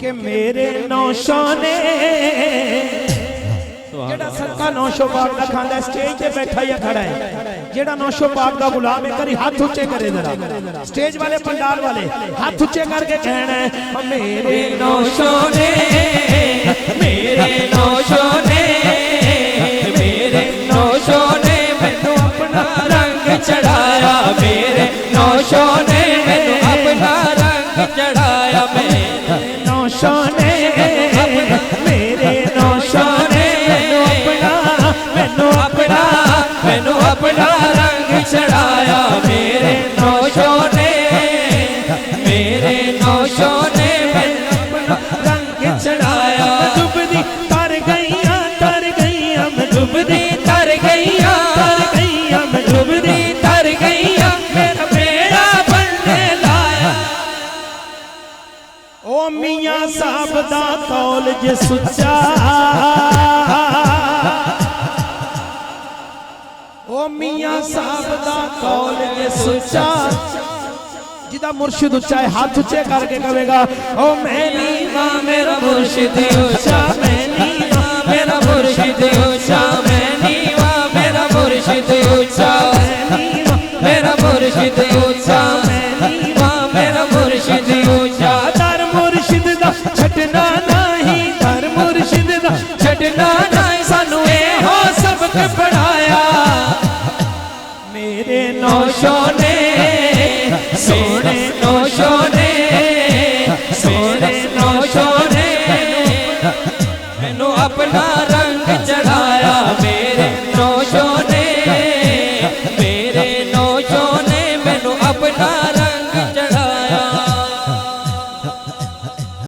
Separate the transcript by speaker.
Speaker 1: कि मेरे नौशों ने जेड़ा सदका नौशो पाक का खांदा स्टेज पे बैठा या खड़ा है, जेड़ा नौशो पाक का गुलाम है, करी हाथ ऊंचे करे जरा, स्टेज वाले पंडाल वाले हाथ ऊंचे करके कहना है मेरे नौशों ने, मेरे नौशों ने, मेरे नौशों ने मैनू अपना रंग चढ़ाया, मेरे नौशों ने मैनू अपना रंग चढ़ाया, मेरे नौशों ने, मेरे नौशों ने मैनू अपना रंग चढ़ाया, मेरे नौशों ने, मेरे नौशों ने मैनू अपना रंग चढ़ाया। डुबदी तर गईया मैं डुबदी तर गईया मैं डुबदी तर गईया, मेरा बेड़ा बनने लाया। ओ मियां साहब दा कौल जे सुच्चा, ओ मियां साहब दा कौल जे सुच्चा, जिदा मुर्शिद उच्चा है हाथ ऊंचे करके कहेगा ओ मैं नीवा मेरा मुर्शिद ऊंचा, मैं नीवा मेरा मुर्शिद ऊंचा, मैं नीवा मेरा मुर्शिद ऊंचा, मेरा मुर्शिद ऊंचा।